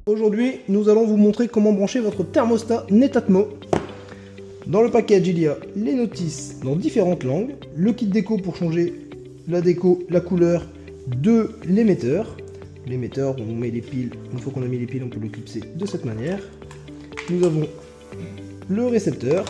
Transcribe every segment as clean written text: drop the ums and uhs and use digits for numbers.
Aujourd'hui, nous allons vous montrer comment brancher votre thermostat Netatmo. Dans le package, il y a les notices dans différentes langues, le kit déco pour changer la déco, la couleur de l'émetteur. L'émetteur, on met les piles, une fois qu'on a mis les piles, on peut le clipser de cette manière. Nous avons le récepteur,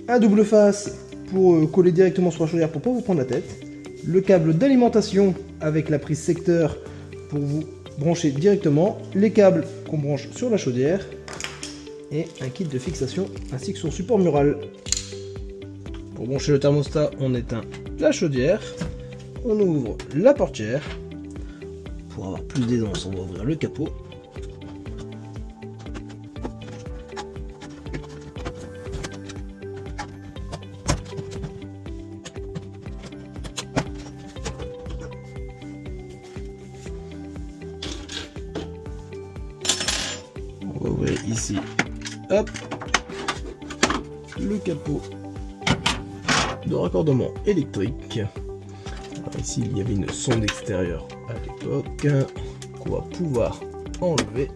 un double face pour coller directement sur la chaudière pour ne pas vous prendre la tête, le câble d'alimentation avec la prise secteur pour vous brancher directement, les câbles qu'on branche sur la chaudière et un kit de fixation ainsi que son support mural. Pour brancher le thermostat, on éteint la chaudière, on ouvre la portière. Pour avoir plus d'aisance, on va ouvrir le capot. On va ouvrir ici, hop, le capot de raccordement électrique. Alors ici, il y avait une sonde extérieure à l'époque qu'on va pouvoir enlever.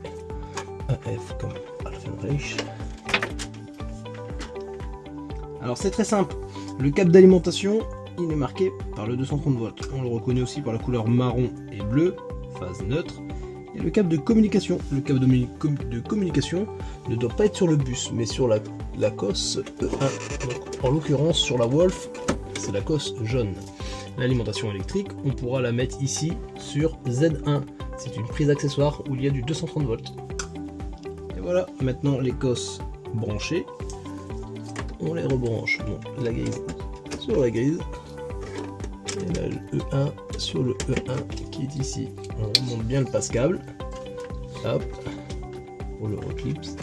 AF comme Alfenreich. Alors c'est très simple. Le câble d'alimentation, il est marqué par le 230 volts. On le reconnaît aussi par la couleur marron et bleu, phase neutre. Et le câble de communication. Le câble de communication ne doit pas être sur le bus, mais sur la cosse E1. Donc, en l'occurrence, sur la Wolf, c'est la cosse jaune. L'alimentation électrique, on pourra la mettre ici sur Z1. C'est une prise accessoire où il y a du 230 volts. Et voilà, maintenant les cosses branchées. On les rebranche. Donc la grise sur la grise. Et là le E1 sur le E1 qui est ici. On remonte bien le passe-câble. Hop. On le reclipse.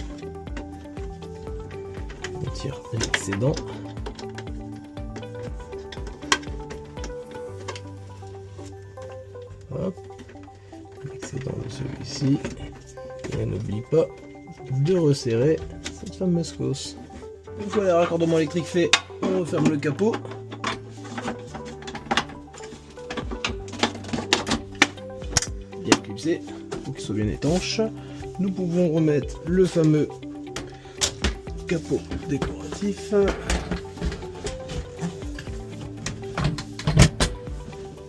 On tire l'excédent. Hop. L'excédent de celui-ci. Et n'oublie pas de resserrer cette fameuse cosse. Une fois les raccordements électriques faits, on referme le capot. Bien clipsé, pour qu'il soit bien étanche. Nous pouvons remettre le fameux capot décoratif.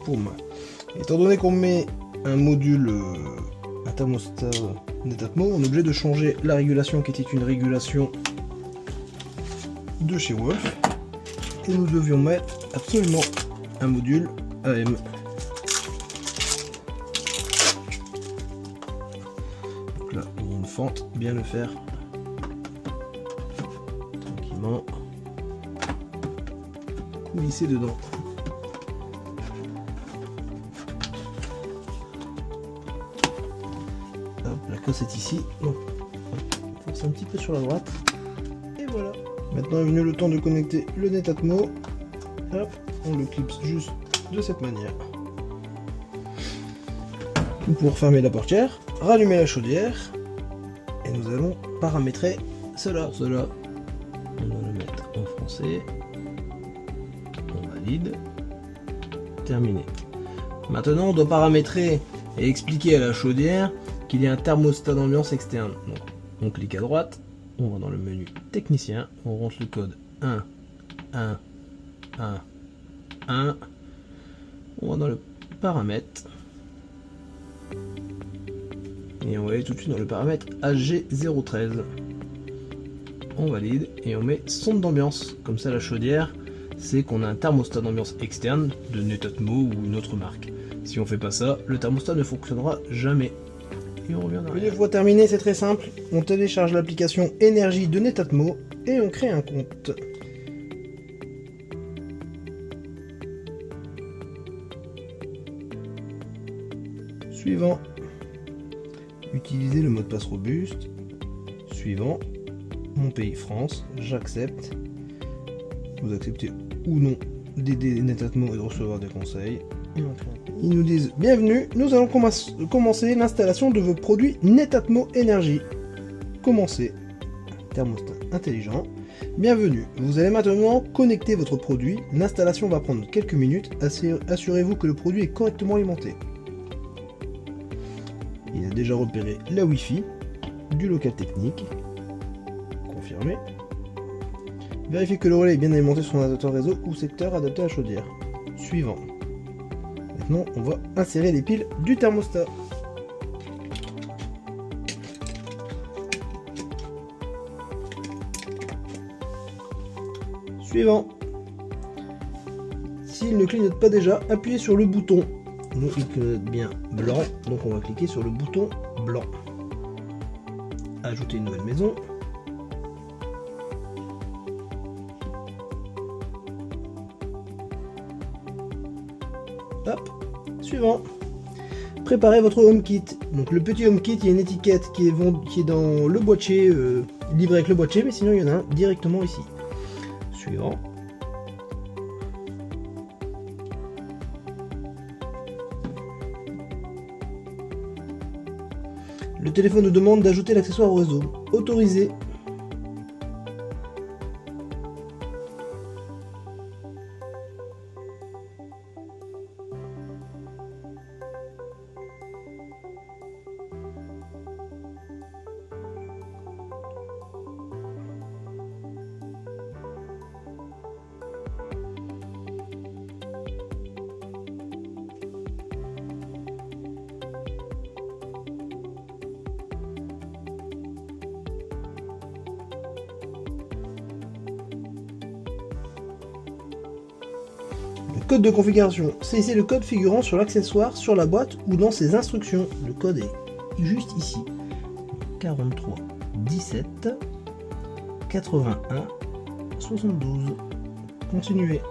Poum. Étant donné qu'on met un module, un thermostat Netatmo, on est obligé de changer la régulation qui était une régulation de chez Wolf. Et nous devions mettre absolument un module AM. Donc là, il y a une fente, bien le faire tranquillement. Coulisser dedans. Hop, la cosse est ici. Donc, on force un petit peu sur la droite. Et voilà. Maintenant est venu le temps de connecter le Netatmo. Hop, on le clipse juste de cette manière. Pour fermer la portière, rallumer la chaudière. Et nous allons paramétrer cela. On va le mettre en français. On valide. Terminé. Maintenant, on doit paramétrer et expliquer à la chaudière qu'il y a un thermostat d'ambiance externe. Donc, on clique à droite. On va dans le menu technicien, on rentre le code 1, 1, 1, 1. On va dans le paramètre. Et on va aller tout de suite dans le paramètre AG013. On valide et on met sonde d'ambiance. Comme ça la chaudière, c'est qu'on a un thermostat d'ambiance externe de Netatmo ou une autre marque. Si on fait pas ça, le thermostat ne fonctionnera jamais. Et on revient en arrière. Une fois terminé, c'est très simple. On télécharge l'application énergie de Netatmo et on crée un compte. Suivant. Utiliser le mot de passe robuste. Suivant. Mon pays France. J'accepte. Vous acceptez ou non d'aider Netatmo et de recevoir des conseils. Ils nous disent bienvenue, nous allons commencer l'installation de vos produits Netatmo Énergie. Commencez. Thermostat intelligent. Bienvenue, vous allez maintenant connecter votre produit. L'installation va prendre quelques minutes. Assurez-vous que le produit est correctement alimenté. Il avez déjà repéré la Wi-Fi du local technique. Confirmé. Vérifiez que le relais est bien alimenté sur un adaptateur réseau ou secteur adapté à la chaudière. Suivant. Maintenant, on va insérer les piles du thermostat. Suivant. S'il ne clignote pas déjà, appuyez sur le bouton. Nous, il clignote bien blanc, donc on va cliquer sur le bouton blanc. Ajouter une nouvelle maison. Hop, suivant. Préparez votre HomeKit. Donc le petit HomeKit, il y a une étiquette qui est dans le boîtier, livré avec le boîtier, mais sinon il y en a un directement ici. Suivant. Le téléphone nous demande d'ajouter l'accessoire au réseau. Autorisé. Le code de configuration, c'est ici le code figurant sur l'accessoire, sur la boîte ou dans ses instructions. Le code est juste ici. 43 17 81 72. Continuez.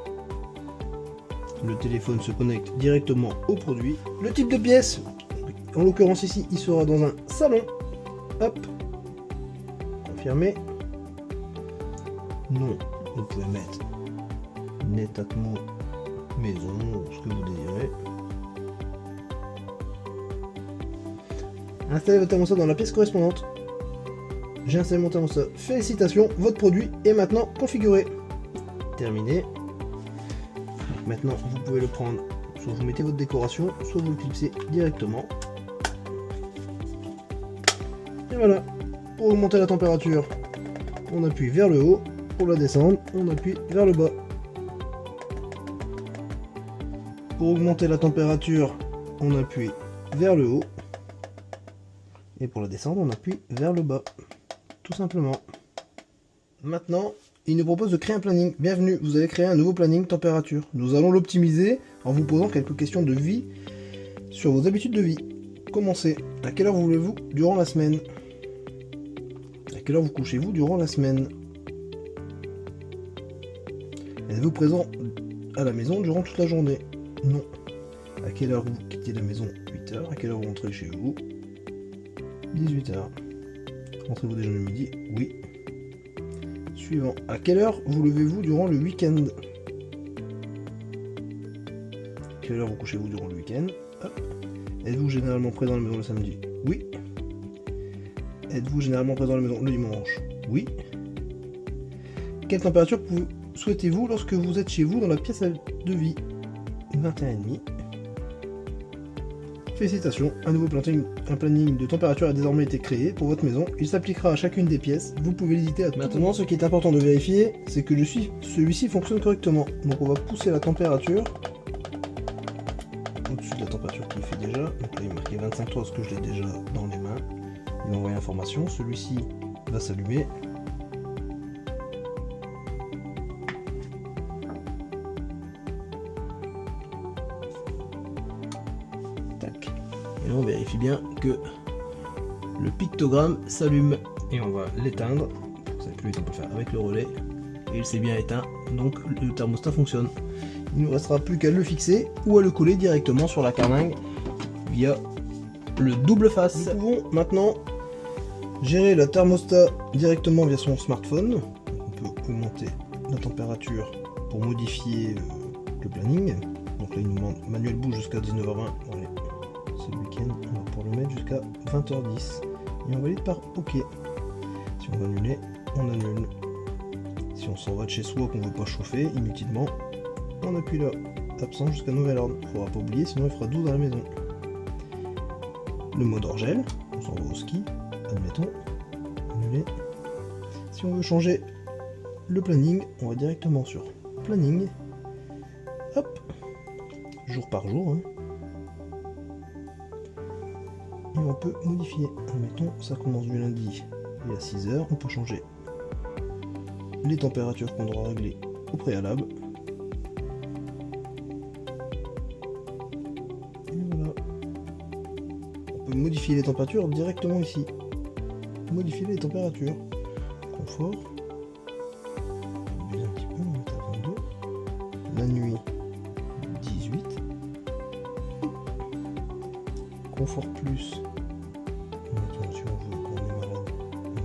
Le téléphone se connecte directement au produit. Le type de pièce, en l'occurrence ici, il sera dans un salon. Hop. Confirmé. Non, vous pouvez mettre Netatmo maison, ce que vous désirez. Installez votre thermostat dans la pièce correspondante. J'ai installé mon thermostat. Félicitations, votre produit est maintenant configuré. Terminé. Donc maintenant, vous pouvez le prendre. Soit vous mettez votre décoration, soit vous le clipsez directement. Et voilà. Pour augmenter la température, on appuie vers le haut. Pour la descendre, on appuie vers le bas. Pour augmenter la température, on appuie vers le haut. Et pour la descendre, on appuie vers le bas. Tout simplement. Maintenant, il nous propose de créer un planning. Bienvenue, vous avez créé un nouveau planning température. Nous allons l'optimiser en vous posant quelques questions de vie sur vos habitudes de vie. Commencez. À quelle heure vous voulez-vous durant la semaine? À quelle heure vous couchez-vous durant la semaine? Êtes-vous présent à la maison durant toute la journée? Non. À quelle heure vous quittez la maison? 8h. À quelle heure vous rentrez chez vous? 18h. Rentrez-vous déjeuner midi? Oui. Suivant. À quelle heure vous levez-vous durant le week-end? À quelle heure vous couchez-vous durant le week-end? Êtes-vous généralement présent à la maison le samedi? Oui. Êtes-vous généralement présent à la maison le dimanche? Oui. Quelle température souhaitez-vous lorsque vous êtes chez vous dans la pièce de vie? 21,5. Félicitations, un nouveau planning de température a désormais été créé pour votre maison. Il s'appliquera à chacune des pièces. Vous pouvez l'éditer à tout. Maintenant, ce qui est important de vérifier, c'est que celui-ci fonctionne correctement. Donc on va pousser la température au-dessus de la température qu'il fait déjà. Donc là il est marqué 25,3 parce que je l'ai déjà dans les mains. Il m'envoie l'information. Celui-ci va s'allumer. Et on vérifie bien que le pictogramme s'allume et on va l'éteindre. Vous savez plus vite, on peut le faire avec le relais et il s'est bien éteint, donc le thermostat fonctionne. Il ne nous restera plus qu'à le fixer ou à le coller directement sur la carlingue via le double face. Nous pouvons maintenant gérer le thermostat directement via son smartphone. On peut augmenter la température pour modifier le planning. Donc là il nous demande manuel bouge jusqu'à 19h20. C'est le week-end, on va pouvoir le mettre jusqu'à 20h10 et on valide par OK. Si on veut annuler, on annule. Si on s'en va de chez soi qu'on ne veut pas chauffer inutilement, on appuie là, absent jusqu'à nouvel ordre. Il ne faudra pas oublier, sinon il fera 12 dans la maison. le mode hors gel, on s'en va au ski, admettons, annuler. Si on veut changer le planning, on va directement sur planning, hop, jour par jour, hein. Et on peut modifier, admettons, ça commence du lundi et à 6h, on peut changer les températures qu'on doit régler au préalable. Et voilà. On peut modifier les températures directement ici. Modifier les températures. Confort. On va un petit peu, on va mettre à 22. La nuit, 18. Confort plus. Maintenant, si on veut, on est malade,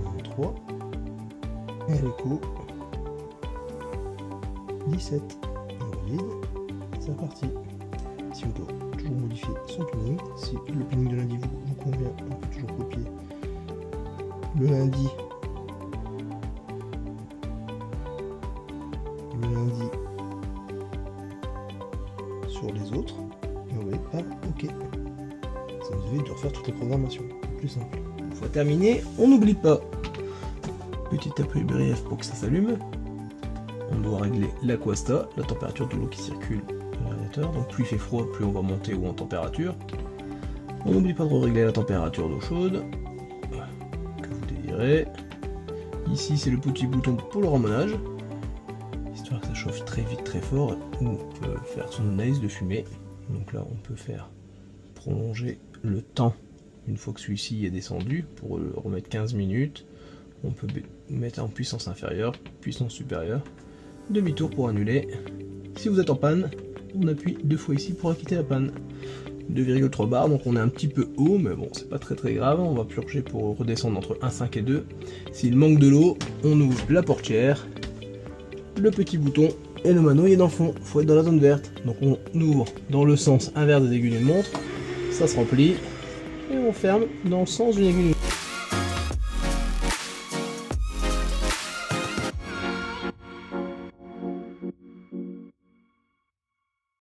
on a 3. Et l'écho, 17. On valide. C'est reparti. Si on peut toujours modifier son planning, si le planning de lundi vous convient, on peut toujours copier le lundi. Sur les autres, et on va être par OK. Ça nous évite de refaire toutes les programmations. Plus simple. Une fois terminé, on n'oublie pas. Petit appel brief pour que ça s'allume. On doit régler l'aquasta, la température de l'eau qui circule dans l'aérateur. Donc plus il fait froid, plus on va monter ou en température. On n'oublie pas de régler la température d'eau chaude que vous désirez. Ici c'est le petit bouton pour le ramonage, histoire que ça chauffe très vite, très fort, ou on peut faire son analyse de fumée. Donc là on peut faire prolonger le temps une fois que celui-ci est descendu pour le remettre 15 minutes. On peut mettre en puissance inférieure, puissance supérieure, demi-tour pour annuler. Si vous êtes en panne, on appuie 2 fois ici pour quitter la panne. 2,3 bars, donc on est un petit peu haut, mais bon, c'est pas très grave. On va purger pour redescendre entre 1,5 et 2. S'il manque de l'eau, on ouvre la portière, le petit bouton, et le mano il est dans le fond. Faut être dans la zone verte. Donc on ouvre dans le sens inverse des aiguilles d'une montre, ça se remplit, et on ferme dans le sens d'une aiguille d'une montre.